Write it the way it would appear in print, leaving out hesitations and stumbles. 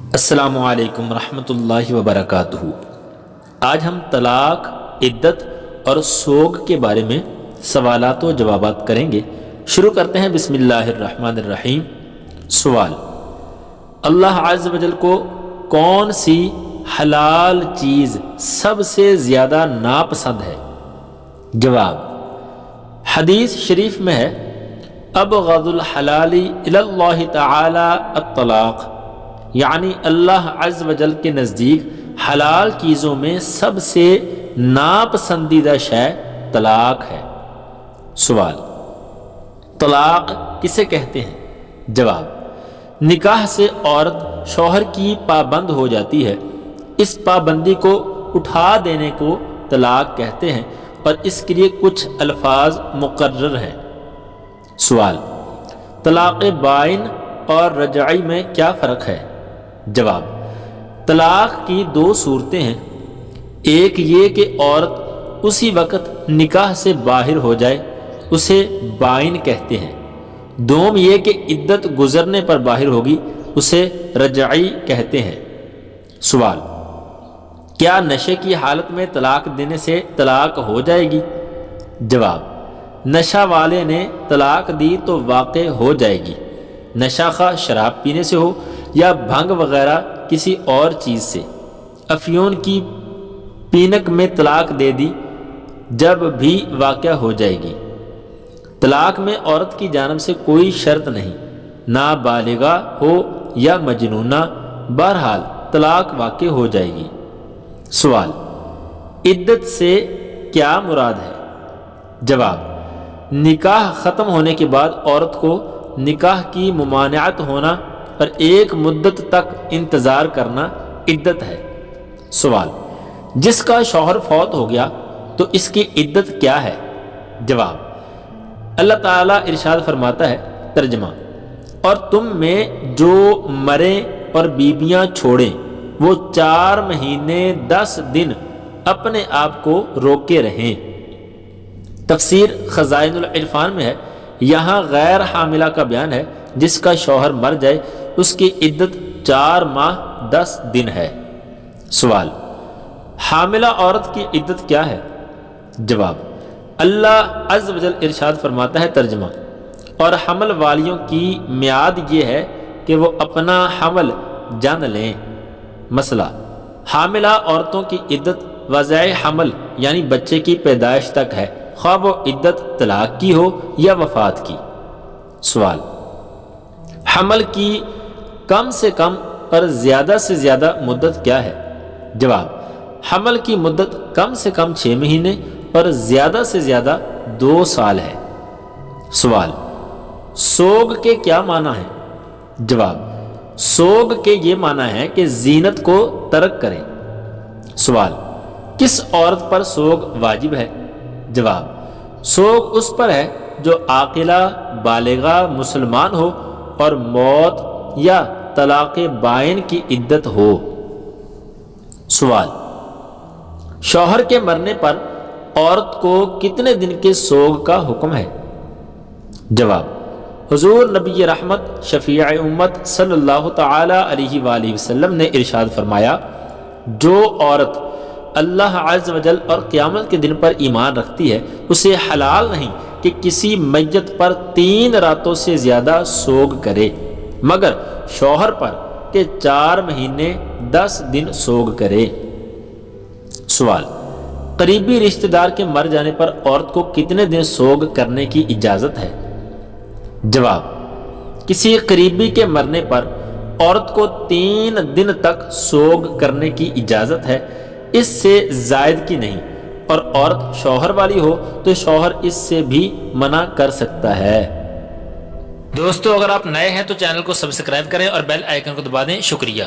السلام علیکم ورحمۃ اللہ وبرکاتہ۔ آج ہم طلاق، عدت اور سوگ کے بارے میں سوالات و جوابات کریں گے۔ شروع کرتے ہیں بسم اللہ الرحمن الرحیم۔ سوال: اللہ عز و جل کو کون سی حلال چیز سب سے زیادہ ناپسند ہے؟ جواب: حدیث شریف میں ہے ابغض الحلال الی اللہ تعالی الطلاق، یعنی اللہ عز و جل کے نزدیک حلال چیزوں میں سب سے ناپسندیدہ شے طلاق ہے۔ سوال: طلاق کسے کہتے ہیں؟ جواب: نکاح سے عورت شوہر کی پابند ہو جاتی ہے، اس پابندی کو اٹھا دینے کو طلاق کہتے ہیں اور اس کے لیے کچھ الفاظ مقرر ہیں۔ سوال: طلاق بائن اور رجعی میں کیا فرق ہے؟ جواب: طلاق کی دو صورتیں ہیں، ایک یہ کہ عورت اسی وقت نکاح سے باہر ہو جائے، اسے بائن کہتے ہیں۔ دوم یہ کہ عدت گزرنے پر باہر ہوگی، اسے رجعی کہتے ہیں۔ سوال: کیا نشے کی حالت میں طلاق دینے سے طلاق ہو جائے گی؟ جواب: نشہ والے نے طلاق دی تو واقع ہو جائے گی۔ نشہ خواہ شراب پینے سے ہو یا بھنگ وغیرہ کسی اور چیز سے۔ افیون کی پینک میں طلاق دے دی، جب بھی واقع ہو جائے گی۔ طلاق میں عورت کی جانب سے کوئی شرط نہیں، نابالغہ ہو یا مجنونہ، بہرحال طلاق واقع ہو جائے گی۔ سوال: عدت سے کیا مراد ہے؟ جواب: نکاح ختم ہونے کے بعد عورت کو نکاح کی ممانعت ہونا اور ایک مدت تک انتظار کرنا عدت ہے۔ سوال: جس کا شوہر فوت ہو گیا تو اس کی عدت کیا ہے؟ جواب: اللہ تعالیٰ ارشاد فرماتا ہے، ترجمہ: اور تم میں جو مریں اور بیویاں چھوڑیں وہ 4 مہینے 10 دن اپنے آپ کو روکے رہیں۔ تفسیر خزائن العرفان میں ہے، یہاں غیر حاملہ کا بیان ہے، جس کا شوہر مر جائے اس کی عدت 4 ماہ 10 دن ہے۔ سوال: حاملہ عورت کی عدت کیا ہے؟ جواب: اللہ عز و جل ارشاد فرماتا ہے، ترجمہ: اور حمل والیوں کی میعاد یہ ہے کہ وہ اپنا حمل جان لیں۔ مسئلہ: حاملہ عورتوں کی عدت وضع حمل یعنی بچے کی پیدائش تک ہے، خواہ وہ عدت طلاق کی ہو یا وفات کی۔ سوال: حمل کی کم سے کم اور زیادہ سے زیادہ مدت کیا ہے؟ جواب: حمل کی مدت کم سے کم 6 مہینے اور زیادہ سے زیادہ 2 سال ہے۔ سوال: سوگ کے کیا معنی ہیں؟ جواب: سوگ کے یہ معنی ہے کہ زینت کو ترک کریں۔ سوال: کس عورت پر سوگ واجب ہے؟ جواب: سوگ اس پر ہے جو عاقلہ بالغہ مسلمان ہو اور موت یا طلاق بائن کی عدت ہو۔ سوال: شوہر کے مرنے پر عورت کو کتنے دن کے سوگ کا حکم ہے؟ جواب: حضور نبی رحمت شفیع امت صلی اللہ تعالی علیہ وآلہ وسلم نے ارشاد فرمایا، جو عورت اللہ عز و جل اور قیامت کے دن پر ایمان رکھتی ہے، اسے حلال نہیں کہ کسی میت پر 3 راتوں سے زیادہ سوگ کرے، مگر شوہر پر کہ 4 مہینے 10 دن سوگ کرے۔ سوال: قریبی رشتہ دار کے مر جانے پر عورت کو کتنے دن سوگ کرنے کی اجازت ہے؟ جواب: کسی قریبی کے مرنے پر عورت کو 3 دن تک سوگ کرنے کی اجازت ہے، اس سے زائد کی نہیں، اور عورت شوہر والی ہو تو شوہر اس سے بھی منع کر سکتا ہے۔ دوستو، اگر آپ نئے ہیں تو چینل کو سبسکرائب کریں اور بیل آئیکن کو دبا دیں۔ شکریہ۔